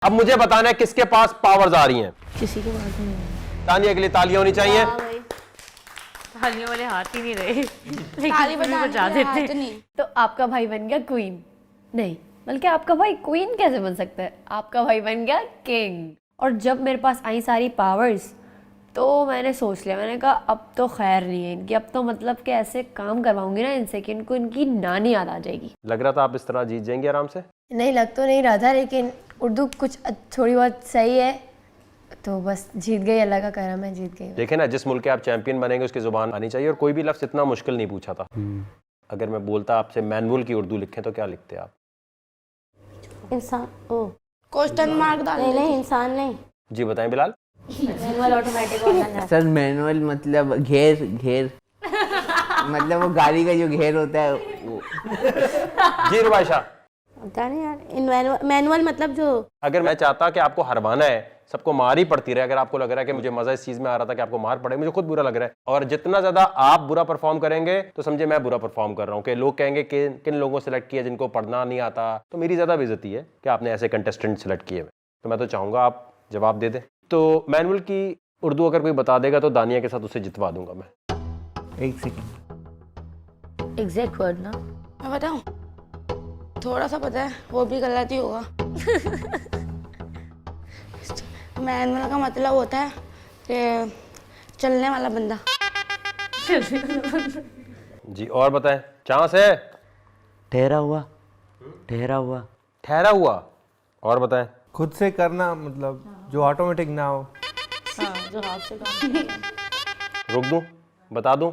अब मुझे बताना है किसके पास पावर्स आ रही हैं। किसी के पास नहीं। तानिया के लिए तालियां होनी चाहिए। तालियों वाले हाथ ही नहीं रहे, ताली बजा देते नहीं। तो आपका भाई बन गया क्वीन, नहीं बल्कि आपका भाई क्वीन कैसे बन सकता है, आपका भाई बन गया किंग। और जब मेरे पास आई सारी पावर्स तो मैंने सोच लिया, मैंने कहा अब तो खैर नहीं है इनकी, अब तो मतलब कि ऐसे काम करवाऊंगी ना इनसे कि इनको इनकी नानी याद आ जाएगी। लग रहा था आप इस तरह जीत जाएंगे आराम से। नहीं लग तो नहीं रहा था, लेकिन उर्दू कुछ थोड़ी बहुत सही है तो बस जीत गई, अल्लाह का करम है, जीत गई। देखे ना, जिस मुल्क के आप चैंपियन बनेंगे उसकी जुबान आनी चाहिए। और कोई भी लफ्ज़ इतना मुश्किल नहीं पूछा था। अगर मैं बोलता आपसे मैनुअल की उर्दू लिखें तो क्या लिखते आप? इंसान, ओ क्वेश्चन मार्क डाल। नहीं इंसान नहीं। जी बताएं बिलाल। मैनुअल ऑटोमेटिक वाला सर मैनुअल मतलब घेर घेर मतलब वो गाड़ी का जो घेर होता है वो। जी रुबाइशा। पता नहीं यार, मैनुअल मतलब जो, अगर मैं चाहता कि आपको हरवाना है, सबको मार ही पड़ती रहे, अगर आपको लग रहा है कि मुझे मजा इस चीज में आ रहा था कि आपको मार पड़े, मुझे खुद बुरा लग रहा है, और जितना ज्यादा आप बुरा परफॉर्म करेंगे तो समझे मैं बुरा परफॉर्म कर रहा हूँ, कि लोग कहेंगे कि किन लोगों को सिलेक्ट किया जिनको पढ़ना नहीं आता, तो मेरी ज्यादा बेइज्जती है कि आपने ऐसे कंटेस्टेंट सिलेक्ट किए। तो मैं तो चाहूंगा आप जवाब दे दें। तो मैनुअल की उर्दू अगर कोई बता देगा तो दानिया के साथ उसे जितवा दूंगा मैं। एक सेकंड। एग्जैक्ट वर्ड ना मैं बताऊं, थोड़ा सा पता है, वो भी गलत ही होगा। मैनुअल का मतलब होता है कि चलने वाला बंदा। जी और बताएं। चांस है? ठहरा हुआ ठहरा हुआ ठहरा हुआ। और बताएं। खुद से करना, मतलब जो ऑटोमेटिक ना हो। जो हाथ से काम। रोक दूं? बता दूं?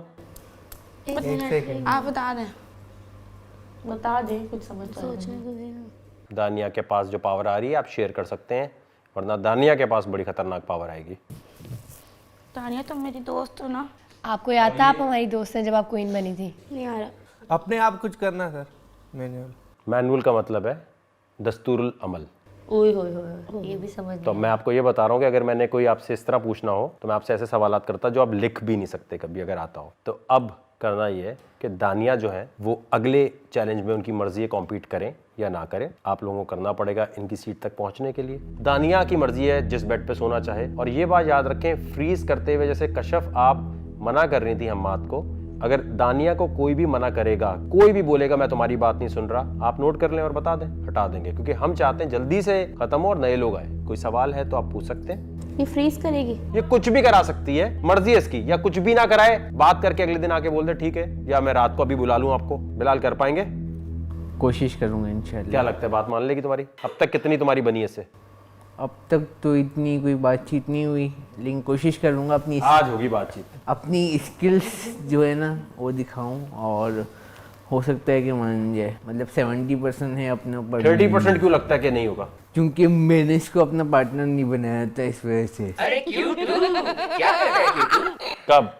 एक सेकंड। आप बता दें। बता दे, कुछ समझ सोचने को देना। दानिया के पास जो पावर आ रही है आप शेयर कर सकते हैं, वरना दानिया के पास बड़ी खतरनाक पावर आएगी। तानिया तुम मेरी दोस्त हो ना। आपको याद था आप हमारी दोस्त हैं जब आप क्वीन बनी थी? नहीं आ रहा। अपने आप कुछ करना सर। मैनुअल मैनुअल का मतलब है दस्तूरुल अमल। ओए होए होए, ये भी समझ तो मैं आपको ये बता रहा हूँ कि अगर मैंने कोई आपसे इस तरह पूछना हो तो मैं आपसे ऐसे सवालात करता जो आप लिख भी नहीं सकते कभी, अगर आता हो। तो अब करना ये है कि दानिया जो है वो अगले चैलेंज में उनकी मर्जी है कॉम्पीट करें या ना करें, आप लोगों को करना पड़ेगा इनकी सीट तक पहुंचने के लिए। दानिया की मर्जी है जिस बेड पे सोना चाहे। और ये बात याद रखें, फ्रीज करते हुए जैसे कशफ आप मना कर रही थी हम्माद को, अगर दानिया को कोई भी मना करेगा, कोई भी बोलेगा मैं तुम्हारी बात नहीं सुन रहा, आप नोट कर लें और बता दें, हटा देंगे, क्योंकि हम चाहते हैं जल्दी से खत्म हो और नए लोग आए। कोई सवाल है तो आप पूछ सकते हैं। ये फ्रीज करेगी? ये कुछ भी करा सकती है, मर्जी है इसकी, या कुछ भी ना कराए, बात करके अगले दिन आके बोल दे ठीक है, या मैं रात को अभी बुला लूं आपको। बिलाल कर पाएंगे? कोशिश करूंगा इंशाल्लाह। क्या लगता है बात मान लेगी तुम्हारी? अब तक कितनी तुम्हारी बनी है इससे? अब तक तो इतनी कोई बातचीत नहीं हुई, लेकिन कोशिश करूंगा अपनी आज होगी बातचीत। अपनी स्किल्स जो है ना वो दिखाऊं, और हो सकता है कि मान जाए। मतलब 70% है अपने ऊपर। 30% क्यों लगता है कि नहीं होगा? क्योंकि मैंने इसको अपना पार्टनर नहीं बनाया था, इस वजह से। कब?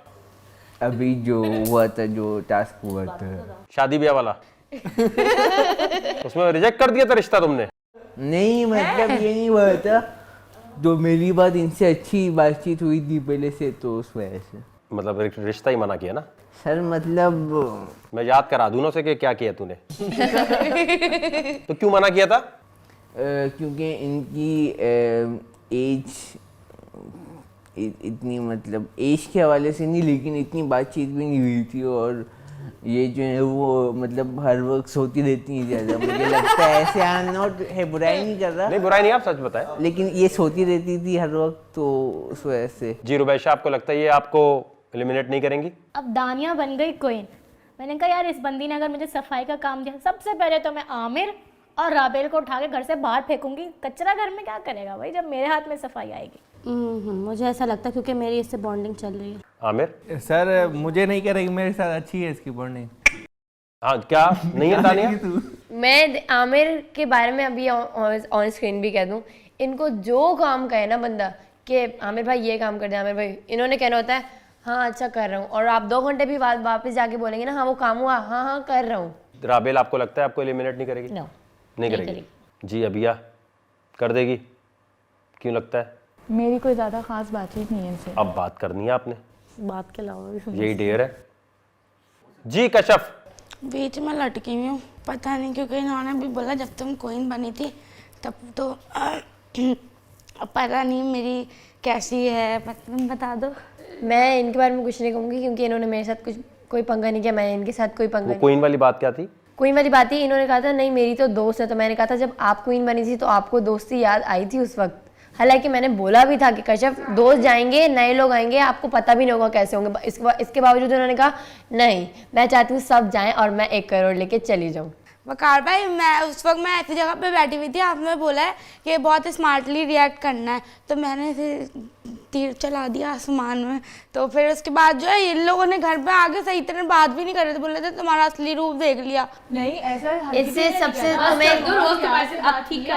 अभी जो हुआ था, जो टास्क हुआ था शादी ब्याह वाला उसमें रिजेक्ट कर दिया था रिश्ता तुमने? नहीं, मतलब ये नहीं हुआ था, जो मेरी बात इनसे अच्छी बातचीत हुई थी पहले से, तो उस वजह से। मतलब रिश्ता ही मना किया ना सर? मतलब मैं याद करा दूं ना उसे कि क्या किया तूने। तो क्यों मना किया था? क्योंकि इनकी एज इतनी, मतलब एज के हवाले से नहीं, लेकिन इतनी बातचीत भी नहीं हुई थी, और ये जो है वो मतलब हर वक्त सोती रहती है ज़्यादा, मुझे लगता है ऐसे। आई एम नॉट है, बुराई नहीं कर रहा। नहीं बुराई नहीं, आप सच बताएं। लेकिन ये सोती रहती थी हर वक्त, तो उस वजह से। जी रुबैशा, आपको लगता है ये आपको एलिमिनेट नहीं करेंगी? अब दानिया बन गई क्वीन। मैंने कहा यार इस बंदी ने अगर मुझे सफाई का काम दिया, सबसे पहले तो मैं आमिर और राबेल को उठा के घर से बाहर फेंकूंगी। कचरा घर में क्या करेगा भाई जब मेरे हाथ में सफाई आएगी। मुझे ऐसा लगता है क्योंकि मेरी इससे बॉन्डिंग चल रही है। आमिर? सर मुझे नहीं करेगी, मेरे साथ अच्छी है इसकी बॉन्डिंग। हाँ क्या नहीं है दानिया? मैं आमिर के बारे में अभी ऑन स्क्रीन भी कह दूं, इनको जो काम कहे ना बंदा कि आमिर भाई ये काम कर दे, आमिर भाई, इन्होंने कहना होता है हाँ अच्छा कर रहा हूँ, और आप 2 घंटे भी बाद वापस जाके बोलेंगे ना हाँ वो काम हुआ, हाँ हाँ कर रहा हूँ। राबेल, आपको लगता है आपको एलिमिनेट नहीं करेगी? नो, नहीं करेगी। जी अबिया, कर देगी? क्यों लगता है? मेरी कोई ज़्यादा खास बातचीत नहीं है इनसे। अब बात करनी है आपने, बात के अलावा भी यही डेयर है। जी कशफ? बीच में लटकी हुई हूँ, पता नहीं क्योंकि इन्होंने भी बोला जब तुम क्वीन बनी थी तब तो पता नहीं मेरी कैसी है, तुम बता दो। मैं इनके बारे में कुछ नहीं कहूँगी क्योंकि इन्होंने मेरे साथ कुछ कोई पंगा नहीं किया, मैंने इनके साथ कोई पंगा वो नहीं। क्वीन वाली बात क्या थी? क्वीन वाली बात ही इन्होंने कहा था नहीं मेरी तो दोस्त है, तो मैंने कहा था जब आप क्वीन बनी थी तो आपको दोस्ती याद आई थी उस वक्त। हालांकि मैंने बोला भी था कि कश्यप दोस्त जाएंगे, नए लोग आएंगे, आपको पता भी नहीं होगा कैसे होंगे। इसके बावजूद उन्होंने कहा नहीं मैं चाहती हूँ सब जाएं और मैं 1 करोड़ लेके चली जाऊँ। वकार भाई मैं उस वक्त मैं ऐसी जगह पे बैठी हुई थी, आपने बोला है कि बहुत स्मार्टली रिएक्ट करना है, तो मैंने फिर तीर चला दिया आसमान में। तो फिर उसके बाद जो है इन लोगों ने घर पे आके सही तरह बात भी नहीं कर रहे थे, बोल रहे थे तुम्हारा असली रूप देख लिया। नहीं ऐसा इससे सबसे तुम्हें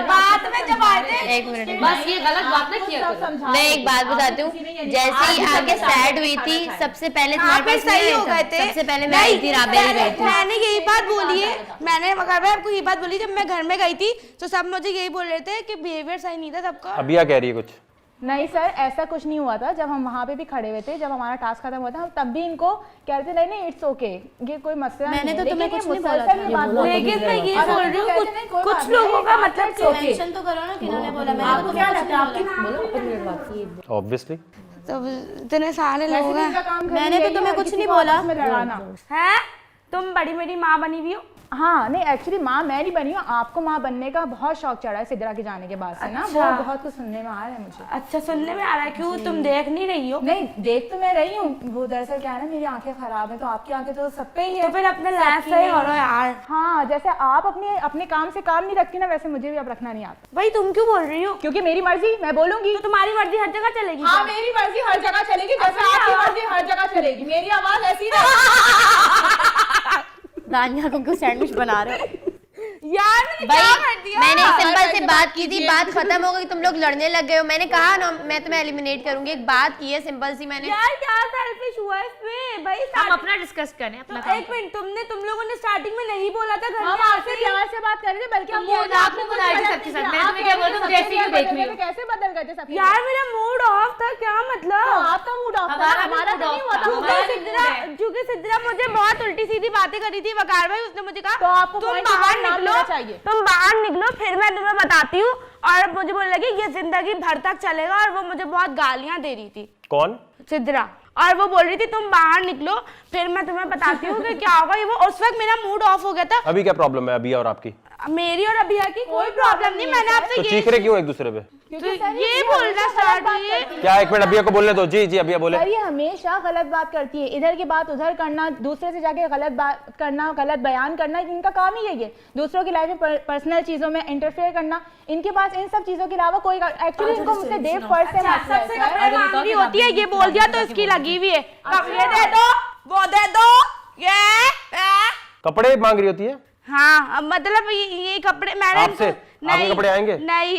बात में जब आए थे 1 मिनट बस ये गलत बात ना किया करो। मैं एक बात बताती हूँ, जैसे ही आगे सैड हुई थी सबसे पहले तुम्हारे पास सही हो गए थे, सबसे पहले मैं आई थी, राबेल गई थी। मैंने यही बात बोली है, मैंने वकार भाई आपको यही बात बोली, जब मैं घर में गई थी तो सब मुझे यही बोल रहे थे कि बिहेवियर सही नहीं था सबका। अभी क्या कह रही है कुछ? नहीं सर ऐसा कुछ नहीं हुआ था। जब हम वहाँ पे भी खड़े हुए थे, जब हमारा टास्क खत्म हुआ था, हम तब भी इनको कह रहे थे नहीं नहीं इट्स ओके, ये कोई मसला मैंने नहीं तो है। तुम्हें लेकिन कुछ नहीं ये बोला मुसलसल ये बात बोल रही लेकिन मैं ये और बोल हम रही हूँ कहते नहीं, कोई कुछ बात लोगों का नहीं, मतलब it's okay। मेंशन तो करो ना किन्होंने बोला, मैंने आपको क्या लगता है? ऑब्वियसली तो इतने सारे लोग हैं, इनका काम मैंने तो यही तुम्हें है, कुछ किसी नहीं को बोला आपस में लड़ाना। है। तुम बड़ी मेरी माँ बनी हुई हो। हाँ नहीं एक्चुअली माँ मैं नहीं बनी हूँ, आपको माँ बनने का बहुत शौक चढ़ा है सिद्रा के जाने के बाद से ना, वो बहुत कुछ सुनने में आ रहा है मुझे। अच्छा सुनने में आ रहा है, क्यों तुम देख नहीं रही हो? नहीं देख तो मैं रही हूँ, वो दरअसल क्या है ना मेरी आंखें खराब है, तो आपकी आंखें तो सब पे ही है। तो फिर अपने लाइफ सही करो यार। हाँ जैसे आप अपने काम से काम नहीं रखती ना, वैसे मुझे भी अब रखना नहीं आता। भाई तुम क्यों बोल रही हो? क्योंकि मेरी मर्जी, मैं बोलूंगी। तो तुम्हारी मर्जी हर जगह चलेगी? हाँ मेरी मर्जी हर जगह चलेगी, जैसे आपकी मर्जी हर जगह चलेगी, मेरी आवाज ऐसी नहीं। दानिया को क्यों सैंडविच बना रहे हो? यार मैंने क्या कर भाई दिया? मैंने सिंपल से बात की थी, बात खत्म हो गई, तुम लोग लड़ने लग गए हो। मैंने कहा ना मैं तुम्हें एलिमिनेट करूंगी, एक बात की है सिंपल सी मैंने। यार क्या सेल्फिश हुआ इसमें भाई? हम अपना डिस्कस करें अपना काम। एक मिनट, तुम लोगों ने स्टार्टिंग में नहीं बोला था घर हम में आपसे प्यार से बात कर रहे थे, बल्कि आपने बुलाया था सबके साथ, मैं तुम्हें क्या बोल रही हूँ, जैसे ही देख रही हूँ। कैसे बदल गए थे सब? यार मेरा मूड ऑफ था, क्या मतलब? आपका मूड ऑफ था, हमारा तो नहीं हुआ था। क्योंकि सिद्रा मुझे बहुत उल्टी सीधी बातें करी थी वकार भाई, उसने मुझे कहा तो आपको तुम point बाहर के बाद नाम निकलो, लेना चाहिए। तुम बाहर निकलो फिर मैं तुम्हें बताती हूँ। और मुझे बोलने लगी ये जिंदगी भर तक चलेगा, और वो मुझे बहुत गालियां दे रही थी कौन? सिद्रा, और वो बोल रही थी तुम बाहर निकलो फिर मैं तुम्हें बताती हूँ कि क्या होगा। ये वो उस वक्त मेरा मूड ऑफ हो गया था। अभी क्या प्रॉब्लम है अभी और आपकी? मेरी और अभिया की कोई प्रॉब्लम नहीं, मैंने आपसे तो चीख रहे क्यों एक दूसरे पे? ये बोलना स्टार्ट हुई। क्या एक मिनट अभिया को बोलने दो। जी अभिया बोले। सर ये हमेशा गलत बात करती है, इधर की बात उधर करना, दूसरे से जाके गलत बात करना, गलत बयान करना, इनका काम ही यही है। दूसरों की लाइफ में पर्सनल चीजों में इंटरफेयर करना, इनके पास इन सब चीजों के अलावा कोई एक्चुअली इनको मुझसे डे फर्स्ट से सबसे कपड़े मांग रही होती है, ये बोल दिया तो इसकी लगी हुई है। कपड़े दे दो, वो दे दो, ये कपड़े मांग रही होती है? हाँ अब मतलब ये कपड़े मैंने आपसे? आपके कपड़े आएंगे? नहीं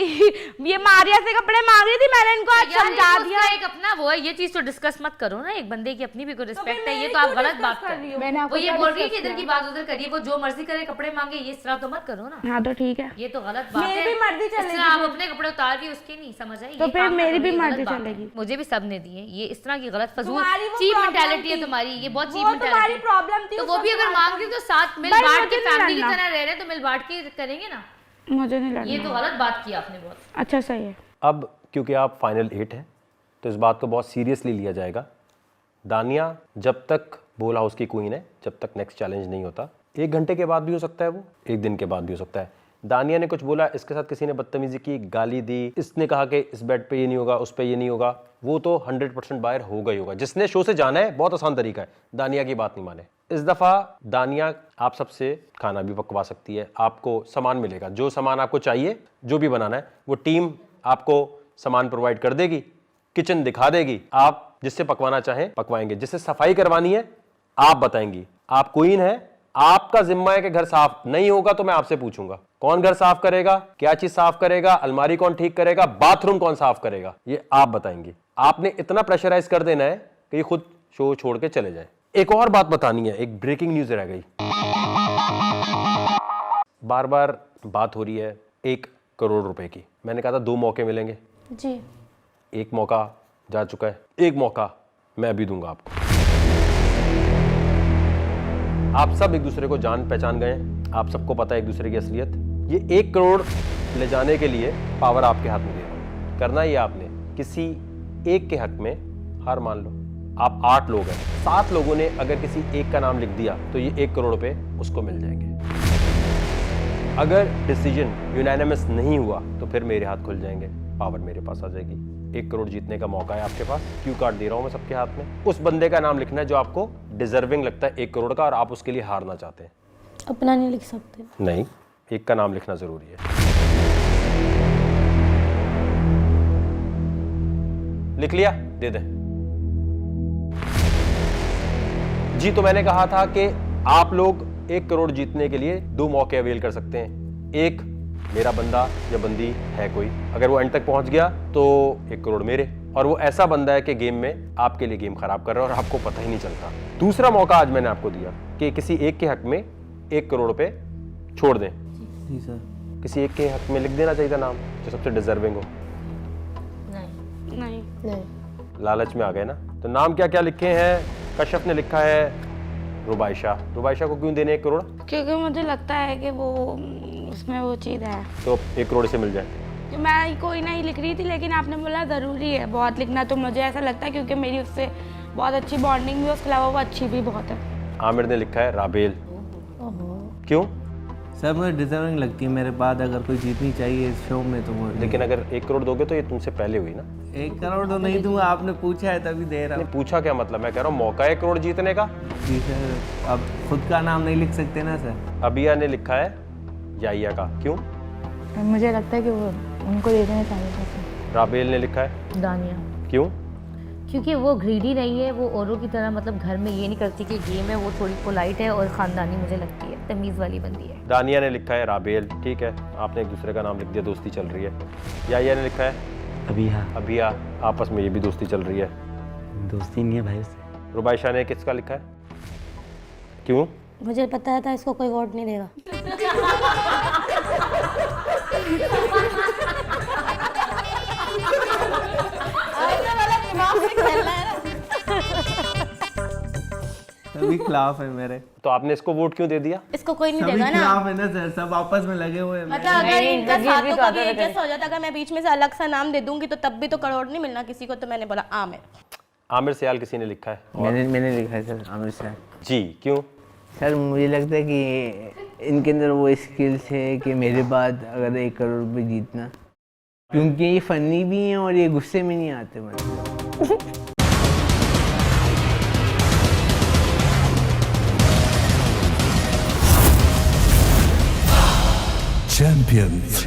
ये मारिया से कपड़े मांग रही थी, मैंने इनको आज समझा दिया। एक अपना वो है, ये चीज तो डिस्कस मत करो ना, एक बंदे की अपनी भी कोई रिस्पेक्ट है, ये तो आप गलत बात कर रही हो। मैंने आपको वो ये क्या बोल रही है कि discuss इधर की बात उधर करिए, वो जो मर्जी करे कपड़े मांगे, ये इस तरह तो मत करो ना, हाँ तो ठीक है, ये तो गलत बात है। मेरी भी मर्जी इस तरह चलेगी। आप अपने कपड़े उतार रही हो, उसकी नहीं समझ आई, तो ये फिर काम मेरी करो, भी ये गलत मर्जी बात है। चलेगी। मुझे भी सब ने दी है, ये इस तरह की गलत फजूल तुम्हारी वो चीप problem मेंटालिटी है थी। तुम्हारी, ये बहुत चीप वो तुम्हारी मेंटालिटी। प्रॉब्लम थी, तो उस वो भी वक्त अगर मांग रही तो साथ मिल भाई, बांट मुझे के नहीं फैमिली की लड़ना। तरह रह रहे हैं, तो मिल बांट के करेंगे ना। मुझे नहीं ये लगता। तो गलत बात की आपने बहुत। अच्छा सही है। अब क्योंकि आप फाइनल 8 हैं तो इस बात को बहुत सीरियसली लिया जाएगा। दानिया जब तक बोल हाउस की क्वीन है, जब तक नेक्स्ट चैलेंज नहीं होता, 1 घंटे के बाद भी हो सकता है, वो 1 दिन के बाद भी हो सकता है। दानिया ने कुछ बोला, इसके साथ किसी ने बदतमीजी की, गाली दी, इसने कहा कि इस बेड पे ये नहीं होगा, उस पे ये नहीं होगा, वो तो 100% बाहर होगा ही होगा। जिसने शो से जाना है, बहुत आसान तरीका है, दानिया की बात नहीं माने। इस दफ़ा दानिया आप सबसे खाना भी पकवा सकती है, आपको सामान मिलेगा, जो सामान आपको चाहिए, जो भी बनाना है वो टीम आपको सामान प्रोवाइड कर देगी, किचन दिखा देगी, आप जिससे पकवाना चाहें पकवाएंगे, जिससे सफाई करवानी है आप बताएंगी। आप क्वीन है, आपका जिम्मा है कि घर साफ नहीं होगा तो मैं आपसे पूछूंगा कौन घर साफ करेगा, क्या चीज साफ करेगा, अलमारी कौन ठीक करेगा, बाथरूम कौन साफ करेगा, ये आप बताएंगी। आपने इतना प्रेशराइज कर देना है कि ये खुद शो छोड़ के चले जाए। एक और बात बतानी है, एक ब्रेकिंग न्यूज रह गई, बार बार बात हो रही है 1 करोड़ रुपए की। मैंने कहा था 2 मौके मिलेंगे जी, एक मौका जा चुका है, एक मौका मैं अभी दूंगा आपको। आप सब एक दूसरे को जान पहचान गए, आप सबको पता है एक दूसरे की असलियत। ये 1 करोड़ ले जाने के लिए पावर आपके हाथ में दे रहा हूं। करना ये आपने किसी एक के हक में हार मान लो। आप 8 लोग हैं, 7 लोगों ने अगर किसी एक का नाम लिख दिया तो ये 1 करोड़ रुपए उसको मिल जाएंगे। अगर डिसीजन यूनानिमस नहीं हुआ तो फिर मेरे हाथ खुल जाएंगे, पावर मेरे पास आ जाएगी। 1 करोड़ जीतने का मौका है आपके पास, क्यू कार्ड दे रहा हूं मैं सबके हाथ में। उस बंदे का नाम लिखना है जो आपको डिजर्विंग लगता है 1 करोड़ का और आप उसके लिए हारना चाहते हैं। अपना नहीं लिख सकते। नहीं, एक का नाम लिखना जरूरी है। लिख लिया? दे दें जी। तो मैंने कहा था कि आप लोग 1 करोड़ जीतने के लिए 2 मौके अवेल कर सकते हैं। एक, मेरा बंदा या बंदी है कोई, अगर वो एंड तक पहुंच गया तो 1 करोड़ मेरे, और वो ऐसा बंदा है कि गेम में आपके लिए गेम खराब कर रहा है और आपको पता ही नहीं चलता। दूसरा मौका आज मैंने आपको दिया कि किसी एक के हक में 1 करोड़ रुपए छोड़ दें। जी सर। किसी एक के हक में लिख देना चाहिए था नाम जो सबसे डिजर्विंग हो। नहीं। लालच में आ गए ना। तो नाम क्या क्या लिखे हैं? कश्यप ने लिखा है रुबाइशा। रुबाइशा को क्यों देने 1 करोड़? क्योंकि मुझे लगता है कि वो उसमें वो चीज़ है। तो 1 करोड़ से मिल जाए। कि मैं कोई नहीं लिख रही थी, लेकिन आपने बोला ज़रूरी है बहुत लिखना, तो मुझे ऐसा लगता है क्योंकि मेरी उससे बहुत अच्छी बॉन्डिंग भी, उसके अलावा वो अच्छी भी बहुत है। आमिर ने लिखा है राबेल। क्यों? सर मुझे डिजर्विंग लगती है, मेरे बाद अगर कोई जीतनी चाहिए इस शो में तो वो। लेकिन अगर 1 करोड़ दोगे तो ये तुमसे पहले हुई ना। 1 करोड़ तो नहीं दूंगा, आपने पूछा है तभी दे रहा हूँ। पूछा क्या मतलब? मैं कह रहा हूँ मौका है 1 करोड़ जीतने का। जी सर, अब खुद का नाम नहीं लिख सकते ना सर। अबिया ने लिखा है याया का। क्यों? मुझे लगता है कि वो उनको दे देना चाहिए। राबेल ने लिखा है दानिया, क्यों? क्योंकि वो ग्रीडी नहीं है, वो औरों की तरह मतलब घर में ये नहीं करती कि गेम है, वो थोड़ी पोलाइट है और ख़ानदानी मुझे लगती है, तमीज़ वाली बंदी है। दानिया ने लिखा है राबेल। ठीक है, आपने एक दूसरे का नाम लिख दिया, दोस्ती चल रही है। याया ने लिखा है अबिया, आपस में ये भी दोस्ती चल रही है। दोस्ती नहीं है भाई उससे। रुबाइशा ने किसका लिखा है? क्यों? मुझे पता था इसको कोई वोट नहीं देगा। सभी खिलाफ है मेरे। तो आपने इसको वोट क्यों दे दिया? इसको कोई नहीं सभी देगा ना। खिलाफ है ना सर, सब आपस में लगे हुए हैं। मतलब अगर इनका साथ तो कभी एडजस्ट हो जाता, अगर मैं बीच में से अलग सा नाम दे दूंगी तो तब भी तो करोड़ नहीं मिलना किसी को, तो मैंने बोला आमिर। आमिर सयाल किसी ने लिखा है? मैंने लिखा है सर आमिर सर। जी, क्यों? सर मुझे लगता है कि इनके अंदर वो स्किल्स है कि मेरे बाद अगर 1 करोड़ रुपये जीतना, क्योंकि ये फनी भी हैं और ये गुस्से में नहीं आते मतलब। Champions.